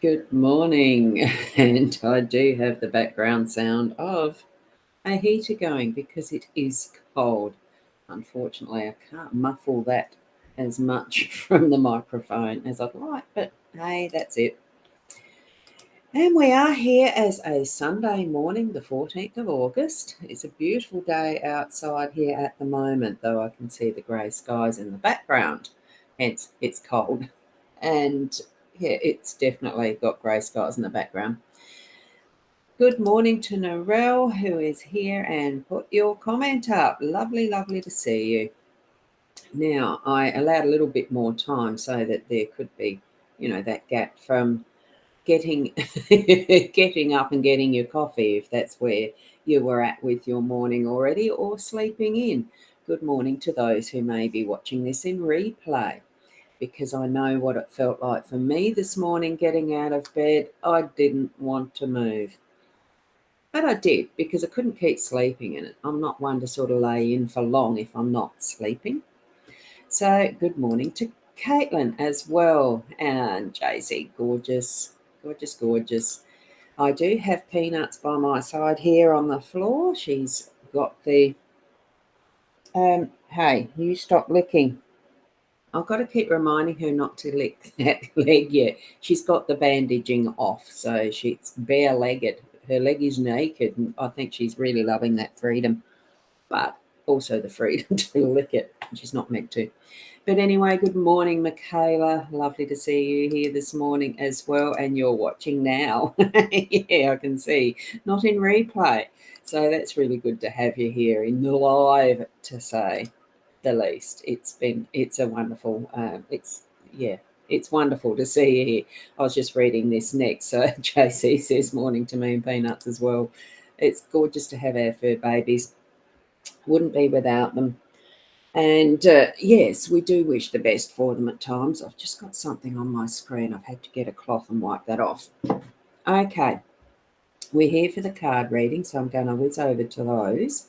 Good morning, and I do have the background sound of a heater going because it is cold. Unfortunately, I can't muffle that as much from the microphone as I'd like, but hey, that's it. And we are here as a Sunday morning, the 14th of August. It's a beautiful day outside here at the moment, though I can see the grey skies in the background, hence it's cold. And yeah, it's definitely got grey skies in the background. Good morning to Narelle, who is here and put your comment up. Lovely, lovely to see you. Now, I allowed a little bit more time so that there could be, that gap from getting getting up and getting your coffee, if that's where you were at with your morning already, or sleeping in. Good morning to those who may be watching this in replay, because I know what it felt like for me this morning getting out of bed. I didn't want to move. But I did, because I couldn't keep sleeping in it. I'm not one to sort of lay in for long if I'm not sleeping. So good morning to Caitlin as well. And JC, gorgeous, gorgeous, gorgeous. I do have Peanuts by my side here on the floor. She's got the, hey, you stop licking. I've got to keep reminding her not to lick that leg yet. She's got the bandaging off, so she's bare-legged. Her leg is naked, and I think she's really loving that freedom, but also the freedom to lick it. She's not meant to. But anyway, good morning, Michaela. Lovely to see you here this morning as well, and you're watching now. Yeah, I can see. Not in replay. So that's really good to have you here in the live, to say the least. It's a wonderful, it's wonderful to see you here. I was just reading this next. So JC says morning to me and Peanuts as well. It's gorgeous to have our fur babies. Wouldn't be without them. And yes, we do wish the best for them at times. I've just got something on my screen. I've had to get a cloth and wipe that off. Okay, we're here for the card reading, so I'm going to whiz over to those.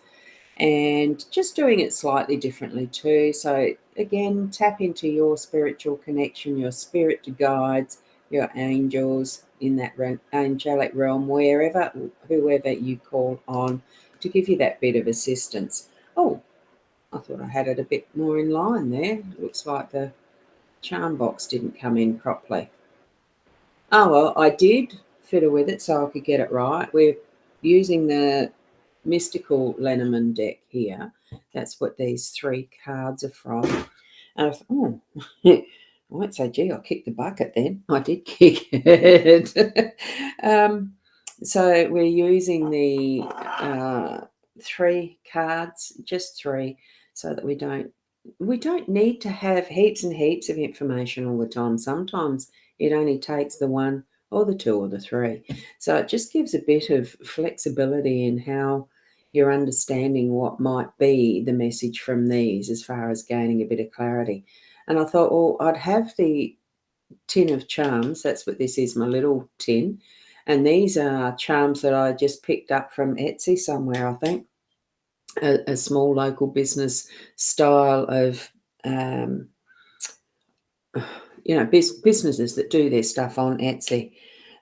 And just doing it slightly differently too. So again, tap into your spiritual connection, your spirit guides, your angels in that angelic realm, whoever you call on to give you that bit of assistance. Oh, I thought I had it a bit more in line there. Looks like the charm box didn't come in properly. Oh, well, I did fiddle with it so I could get it right. We're using the mystical LENORMAND deck here. That's what these 3 cards are from. And I thought, I won't say, gee, I kicked the bucket then. I did kick it. So we're using the 3 cards, just 3, so that we don't need to have heaps and heaps of information all the time. Sometimes it only takes the 1 or the 2 or the 3. So it just gives a bit of flexibility in how you're understanding what might be the message from these, as far as gaining a bit of clarity. And I thought, well, I'd have the tin of charms. That's what this is, my little tin. And these are charms that I just picked up from Etsy somewhere, I think. A small local business style of, businesses that do their stuff on Etsy.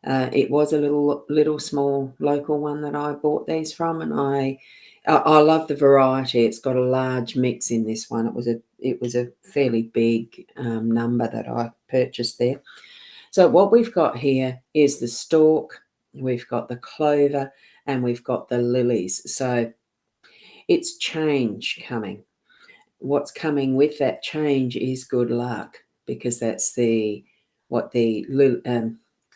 It was a little small local one that I bought these from, and I love the variety. It's got a large mix in this one. It was a fairly big number that I purchased there. So what we've got here is the stalk, we've got the clover, and we've got the lilies. So it's change coming. What's coming with that change is good luck, because that's what the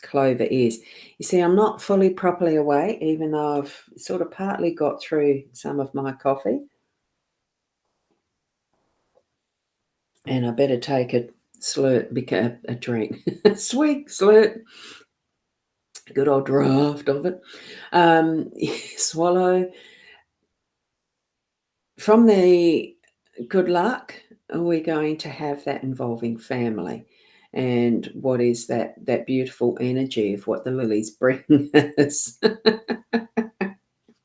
clover is. You see, I'm not fully properly awake, even though I've sort of partly got through some of my coffee. And I better take a slurp, a drink, a swig, slurp, good old draft of it. Swallow. From the good luck, we're going to have that involving family. And what is that beautiful energy of what the lilies bring us.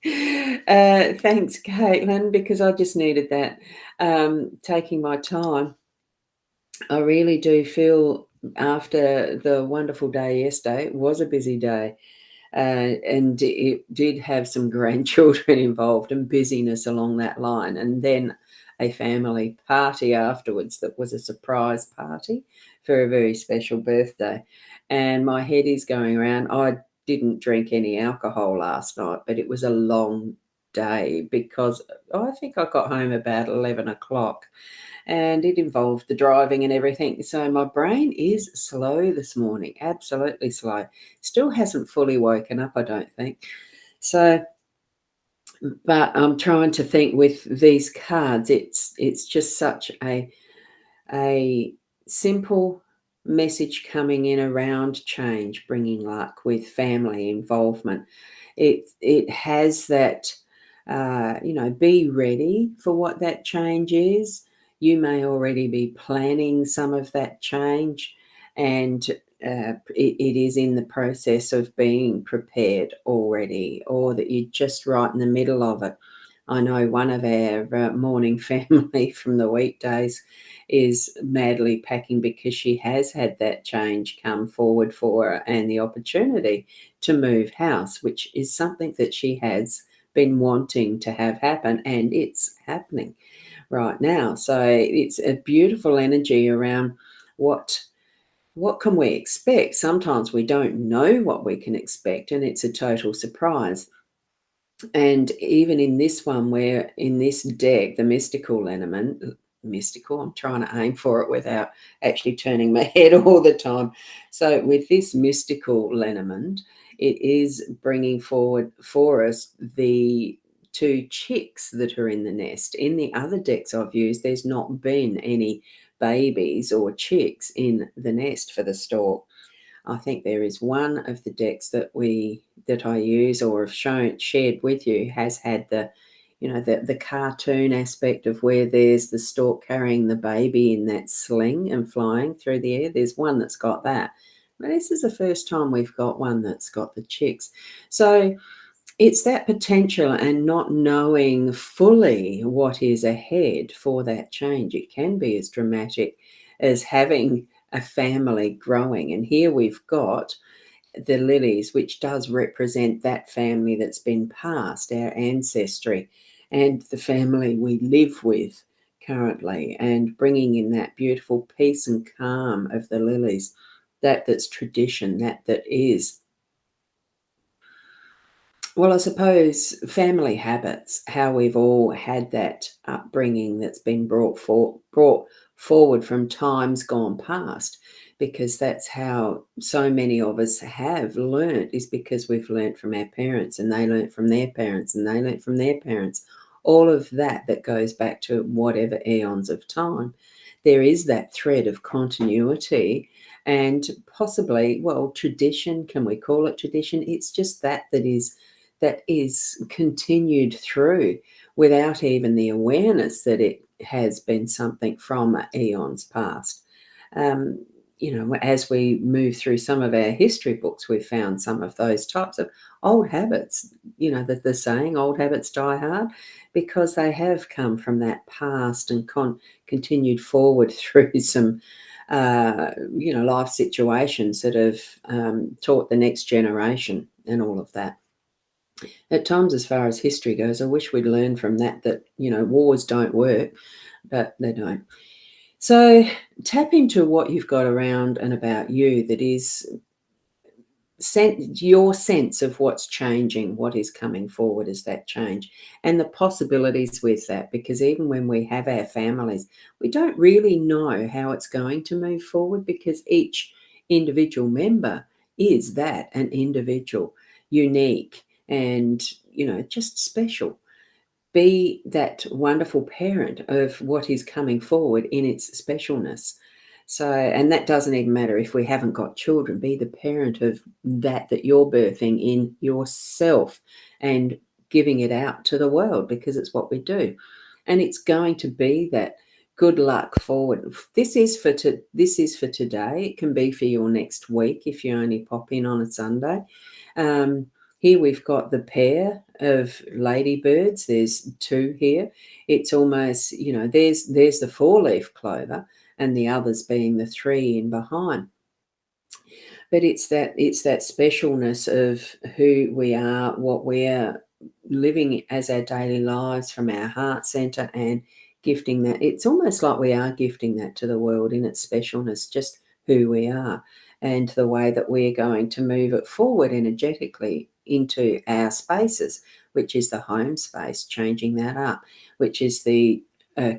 Thanks, Caitlin, because I just needed that. Taking my time. I really do feel after the wonderful day yesterday, it was a busy day. And it did have some grandchildren involved and busyness along that line. And then a family party afterwards that was a surprise party for a very special birthday. And my head is going around. I didn't drink any alcohol last night, but it was a long day because I think I got home about 11 o'clock and it involved the driving and everything. So my brain is slow this morning, absolutely slow. Still hasn't fully woken up, I don't think. So, but I'm trying to think with these cards. It's just such a simple message coming in around change, bringing luck with family involvement. It has that, be ready for what that change is. You may already be planning some of that change, and it is in the process of being prepared already, or that you're just right in the middle of it. I know one of our morning family from the weekdays is madly packing because she has had that change come forward for her and the opportunity to move house, which is something that she has been wanting to have happen, and it's happening right now. So it's a beautiful energy around what can we expect. Sometimes we don't know what we can expect, and it's a total surprise. And even in this one, where in this deck, the mystical element, mystical, I'm trying to aim for it without actually turning my head all the time. So with this mystical element, it is bringing forward for us the two chicks that are in the nest. In the other decks I've used, there's not been any babies or chicks in the nest for the stork. I think there is one of the decks that I use or have shared with you has had the cartoon aspect of where there's the stork carrying the baby in that sling and flying through the air. There's one that's got that. But this is the first time we've got one that's got the chicks. So it's that potential and not knowing fully what is ahead for that change. It can be as dramatic as having a family growing. And here we've got the lilies, which does represent that family that's been passed, our ancestry, and the family we live with currently, and bringing in that beautiful peace and calm of the lilies, that's tradition, that is, well, I suppose family habits, how we've all had that upbringing that's been brought forward from times gone past, because that's how so many of us have learnt, is because we've learnt from our parents, and they learnt from their parents, and they learnt from their parents. All of that goes back to whatever eons of time. There is that thread of continuity and possibly, well, tradition. Can we call it tradition? It's just that is continued through without even the awareness that it has been something from eons past. Um, as we move through some of our history books, we've found some of those types of old habits, that the saying, old habits die hard, because they have come from that past and continued forward through some, life situations that have taught the next generation and all of that. At times, as far as history goes, I wish we'd learned from that, wars don't work, but they don't. So tap into what you've got around and about you that is your sense of what's changing, what is coming forward as that change, and the possibilities with that. Because even when we have our families, we don't really know how it's going to move forward, because each individual member is that an individual, unique, and just special. Be that wonderful parent of what is coming forward in its specialness. So, and that doesn't even matter if we haven't got children. Be the parent of that you're birthing in yourself and giving it out to the world, because it's what we do. And it's going to be that good luck forward. This is for today. It can be for your next week if you only pop in on a Sunday. Um, Here we've got the pair of ladybirds. There's two here. It's almost, there's the 4-leaf clover and the others being the 3 in behind. But it's that specialness of who we are, what we're living as our daily lives from our heart center, and gifting that. It's almost like we are gifting that to the world in its specialness, just who we are and the way that we're going to move it forward energetically into our spaces, which is the home space, changing that up, which is the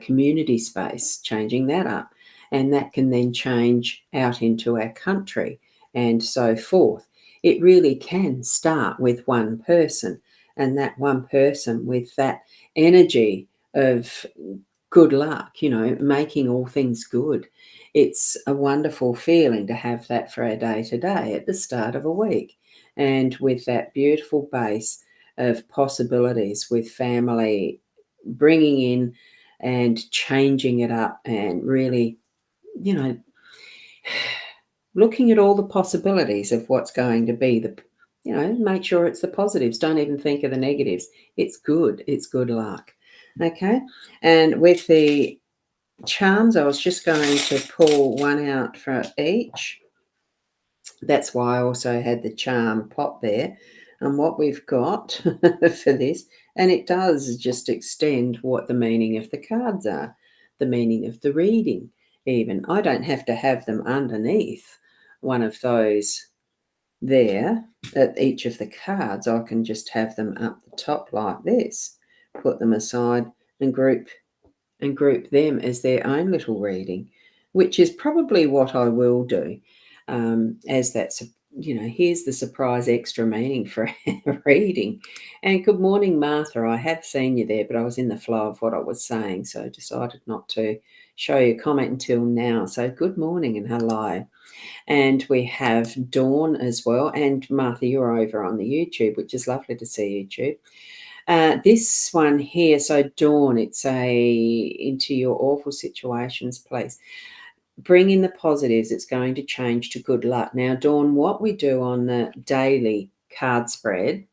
community space, changing that up. And that can then change out into our country and so forth. It really can start with one person, and that one person with that energy of good luck, making all things good. It's a wonderful feeling to have that for our day to day at the start of a week. And with that beautiful base of possibilities with family, bringing in and changing it up and really, you know, looking at all the possibilities of what's going to be make sure it's the positives. Don't even think of the negatives. It's good. It's good luck. Okay. And with the charms, I was just going to pull one out for each. That's why I also had the charm pot there. And what we've got for this, and it does just extend what the meaning of the cards are, the meaning of the reading even. I don't have to have them underneath one of those there at each of the cards. I can just have them up the top like this, put them aside and group them as their own little reading, which is probably what I will do, as that's, here's the surprise extra meaning for reading. And good morning, Martha. I have seen you there, but I was in the flow of what I was saying, so I decided not to show you a comment until now. So good morning and hello. And we have Dawn as well. And Martha, you're over on the YouTube, which is lovely to see YouTube. This one here, so Dawn, it's into your awful situations, please. Bring in the positives. It's going to change to good luck. Now, Dawn, what we do on the daily card spread,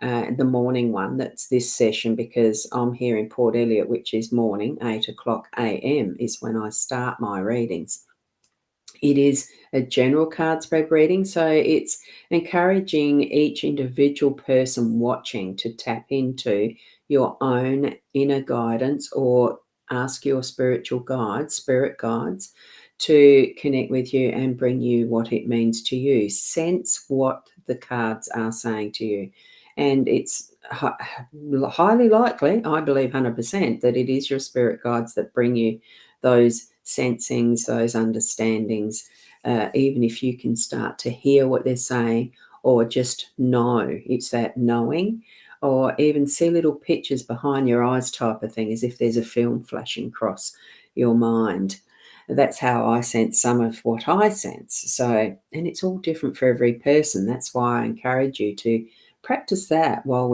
the morning one, that's this session, because I'm here in Port Elliot, which is morning, 8:00 a.m. is when I start my readings. It is a general card spread reading, so it's encouraging each individual person watching to tap into your own inner guidance or ask your spiritual guides, spirit guides, to connect with you and bring you what it means to you. Sense what the cards are saying to you. And it's highly likely, I believe 100%, that it is your spirit guides that bring you those sensings, those understandings, even if you can start to hear what they're saying or just know. It's that knowing, or even see little pictures behind your eyes type of thing, as if there's a film flashing across your mind. That's how I sense some of what I sense. So, and it's all different for every person. That's why I encourage you to practice that while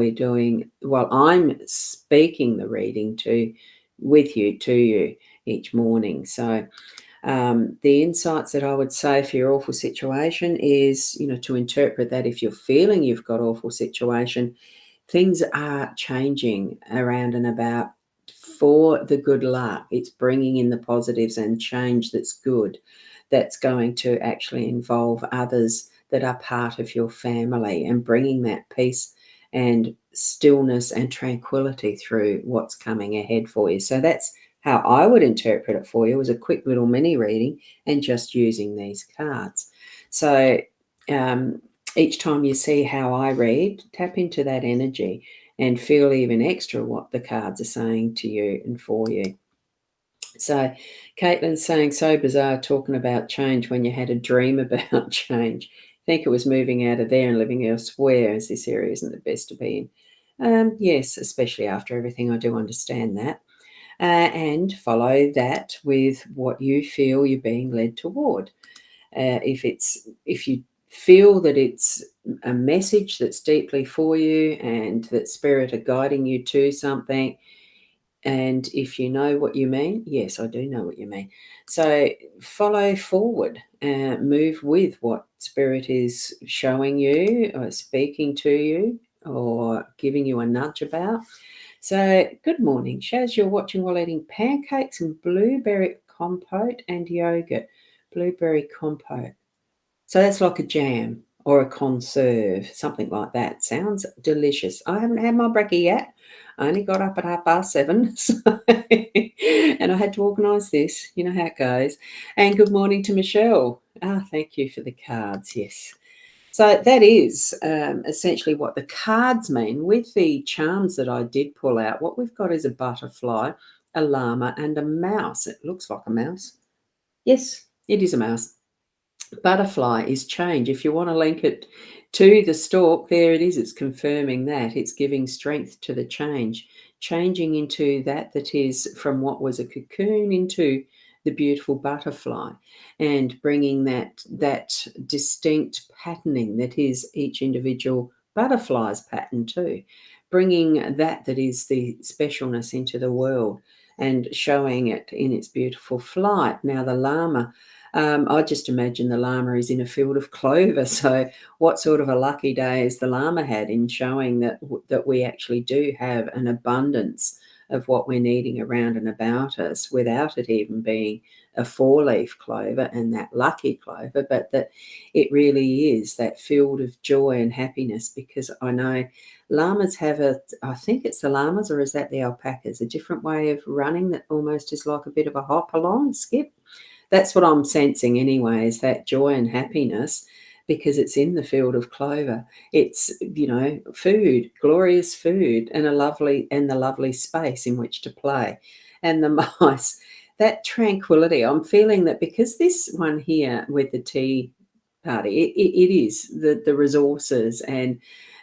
I'm speaking the reading to you each morning. So the insights that I would say for your awful situation is, to interpret that if you're feeling you've got awful situation, things are changing around and about for the good luck. It's bringing in the positives and change that's good, that's going to actually involve others that are part of your family, and bringing that peace and stillness and tranquility through what's coming ahead for you. So that's how I would interpret it for you, as a quick little mini reading and just using these cards. So each time you see how I read, tap into that energy and feel even extra what the cards are saying to you and for you. So Caitlin's saying, so bizarre talking about change when you had a dream about change. I think it was moving out of there and living elsewhere, as this area isn't the best to be in. Yes, especially after everything, I do understand that. And follow that with what you feel you're being led toward. If you feel that it's a message that's deeply for you and that spirit are guiding you to something, and if you know what you mean, yes, I do know what you mean. So follow forward, move with what spirit is showing you or speaking to you or giving you a nudge about. So good morning, Shaz. You're watching while eating pancakes and blueberry compote and yogurt. Blueberry compote. So that's like a jam or a conserve, something like that. Sounds delicious. I haven't had my brekkie yet. I only got up at 7:30, so and I had to organise this. You know how it goes. And good morning to Michelle. Ah, thank you for the cards. Yes. So that is essentially what the cards mean. With the charms that I did pull out, what we've got is a butterfly, a llama, and a mouse. It looks like a mouse. Yes, it is a mouse. Butterfly is change. If you want to link it to the stalk, there it is. It's confirming that. It's giving strength to the change, changing into that is from what was a cocoon into the beautiful butterfly, and bringing that distinct patterning that is each individual butterfly's pattern too, bringing that is the specialness into the world and showing it in its beautiful flight. Now the llama, I just imagine the llama is in a field of clover. So, what sort of a lucky day has the llama had in showing that we actually do have an abundance of what we're needing around and about us, without it even being a four-leaf clover and that lucky clover, but that it really is that field of joy and happiness. Because I know llamas have I think it's the llamas, or is that the alpacas, a different way of running that almost is like a bit of a hop along, skip. That's what I'm sensing anyway, is that joy and happiness, because it's in the field of clover. It's, food, glorious food, and the lovely space in which to play. And the mice, that tranquility. I'm feeling that because this one here with the tea party, it is the resources and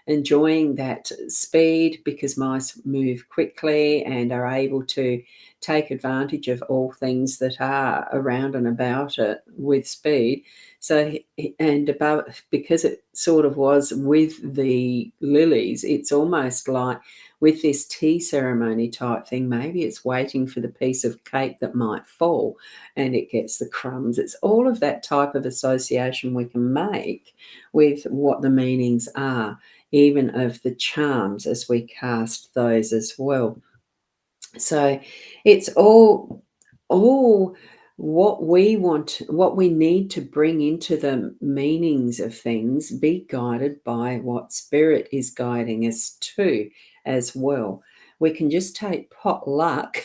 enjoying that speed, because mice move quickly and are able to take advantage of all things that are around and about it with speed. So, and above, because it sort of was with the lilies, it's almost like with this tea ceremony type thing, maybe it's waiting for the piece of cake that might fall and it gets the crumbs. It's all of that type of association we can make with what the meanings are, even of the charms as we cast those as well. So it's all what we want, what we need to bring into the meanings of things, be guided by what spirit is guiding us to as well. We can just take pot luck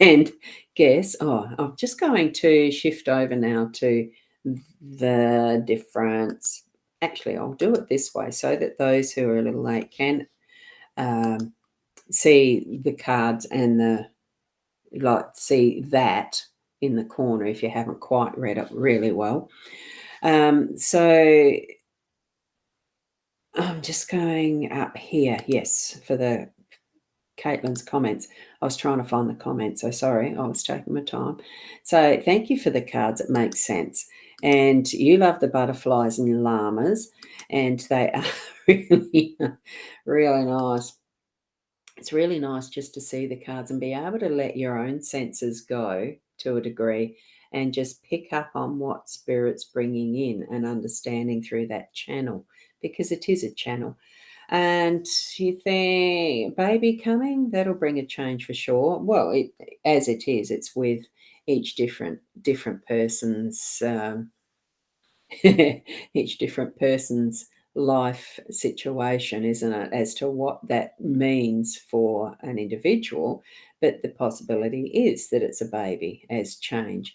and guess. Oh, I'm just going to shift over now to the difference. Actually, I'll do it this way so that those who are a little late can um, see the cards and see that in the corner if you haven't quite read it really well. So I'm just going up here, yes, for the Caitlin's comments. I was trying to find the comments, so sorry, I was taking my time. So thank you for the cards. It makes sense. And you love the butterflies and llamas, and they are really, really nice. It's really nice just to see the cards and be able to let your own senses go to a degree and just pick up on what spirit's bringing in and understanding through that channel, because it is a channel. And you think, baby coming, that'll bring a change for sure. Well, as it is, it's with each different person's each different person's life situation, isn't it, as to what that means for an individual. But the possibility is that it's a baby as change.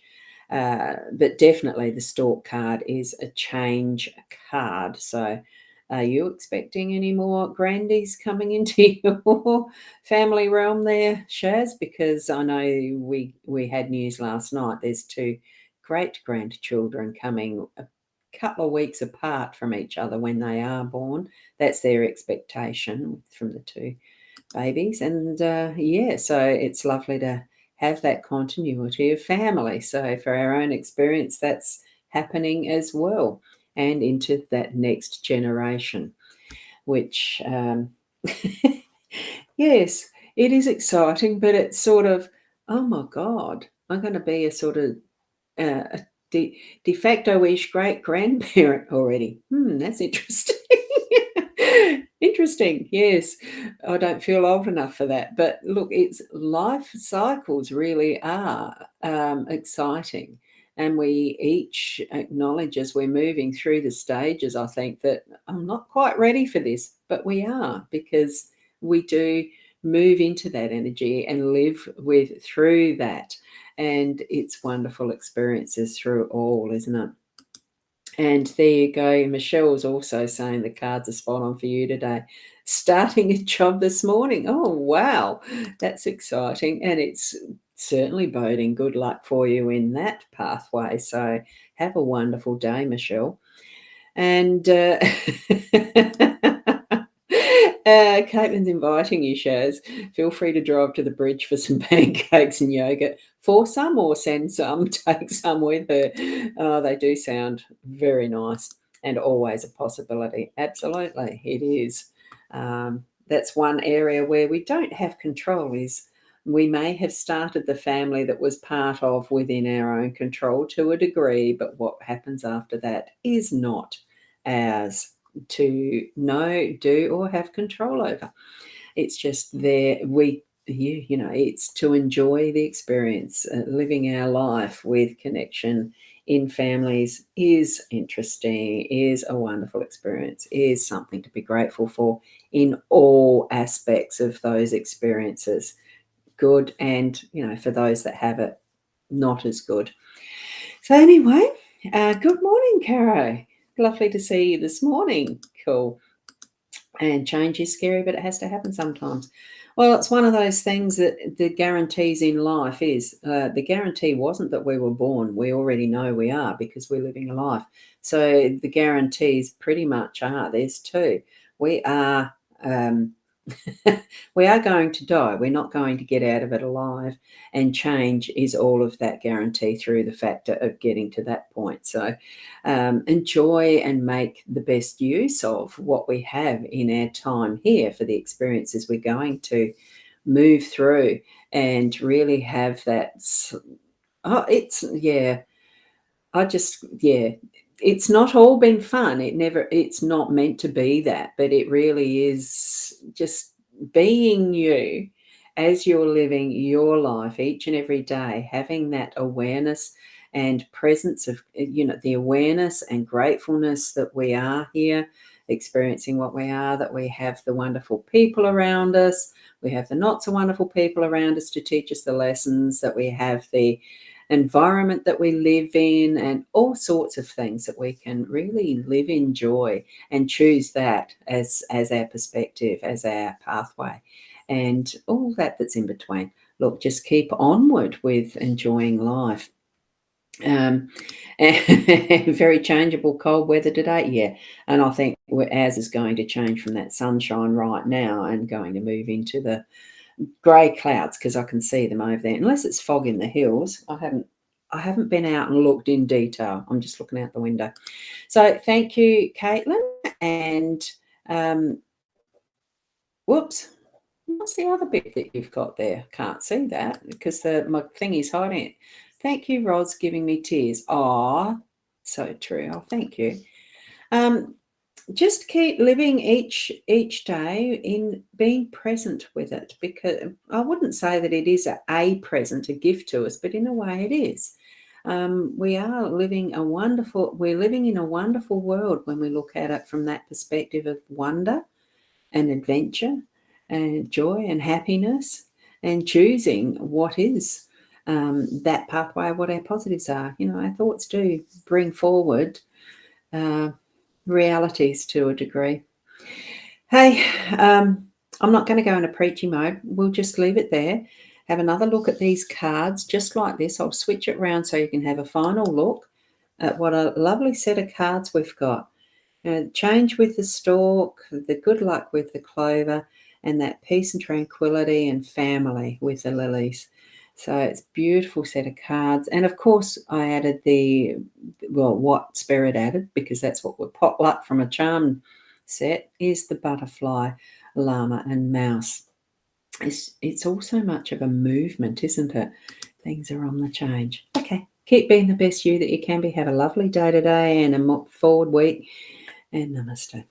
But definitely the stork card is a change card. So are you expecting any more grandies coming into your family realm there, Shaz? Because I know we had news last night. There's two great grandchildren coming couple of weeks apart from each other when they are born. That's their expectation from the two babies. And yeah, so it's lovely to have that continuity of family. So for our own experience, that's happening as well, and into that next generation, which, yes, it is exciting, but it's sort of, oh my God, I'm going to be a sort of a de facto-ish great-grandparent already. That's interesting. Interesting, yes. I don't feel old enough for that. But look, it's life cycles really are exciting. And we each acknowledge as we're moving through the stages, I think, that I'm not quite ready for this, but we are, because we do move into that energy and live through that. And it's wonderful experiences through all, isn't it? And there you go. Michelle's also saying the cards are spot on for you today. Starting a job this morning. Oh, wow. That's exciting. And it's certainly boding good luck for you in that pathway. So have a wonderful day, Michelle. And Caitlin's inviting you, Shaz. Feel free to drive to the bridge for some pancakes and yogurt. For some or send some, take some with her. Oh, they do sound very nice and always a possibility. Absolutely, it is. That's one area where we don't have control, is we may have started the family that was part of within our own control to a degree, but what happens after that is not ours to know, do, or have control over. It's just there. It's to enjoy the experience. Living our life with connection in families is interesting, is a wonderful experience, is something to be grateful for in all aspects of those experiences, good and, for those that have it, not as good. So anyway, good morning, Caro. Lovely to see you this morning. Cool. And change is scary, but it has to happen sometimes. Well, it's one of those things that the guarantees in life is. The guarantee wasn't that we were born. We already know we are because we're living a life. So the guarantees pretty much are. There's two. We are we are going to die. We're not going to get out of it alive. And change is all of that guarantee through the factor of getting to that point. So enjoy and make the best use of what we have in our time here for the experiences we're going to move through, and really have that. It's not all been fun. It's not meant to be that, but it really is just being you as you're living your life each and every day, having that awareness and presence of, the awareness and gratefulness that we are here, experiencing what we are, that we have the wonderful people around us, we have the not so wonderful people around us to teach us the lessons, that we have the environment that we live in, and all sorts of things that we can really live in joy and choose that as our perspective, as our pathway, and all that's in between. Look, just keep onward with enjoying life. Very changeable cold weather today, yeah, and I think ours is going to change from that sunshine right now and going to move into the grey clouds, because I can see them over there, unless it's fog in the hills. I haven't been out and looked in detail. I'm just looking out the window. So thank you, Caitlin. And whoops, what's the other bit that you've got there? Can't see that because my thing is hiding it. Thank you, Ros, giving me tears. Oh, so true. Oh, thank you. Just keep living each day in being present with it, because I wouldn't say that it is a present, a gift to us, but in a way it is. We're living in a wonderful world when we look at it from that perspective of wonder and adventure and joy and happiness, and choosing what is that pathway, what our positives are. Our thoughts do bring forward realities to a degree. Hey, I'm not going to go into preachy mode. We'll just leave it there. Have another look at these cards just like this. I'll switch it around so you can have a final look at what a lovely set of cards we've got. Change with the stork, the good luck with the clover, and that peace and tranquility and family with the lilies. So it's a beautiful set of cards. And of course, I added what Spirit added, because that's what we're potluck from a charm set, is the butterfly, llama, and mouse. It's also much of a movement, isn't it? Things are on the change. Okay, keep being the best you that you can be. Have a lovely day today and a forward week. And namaste.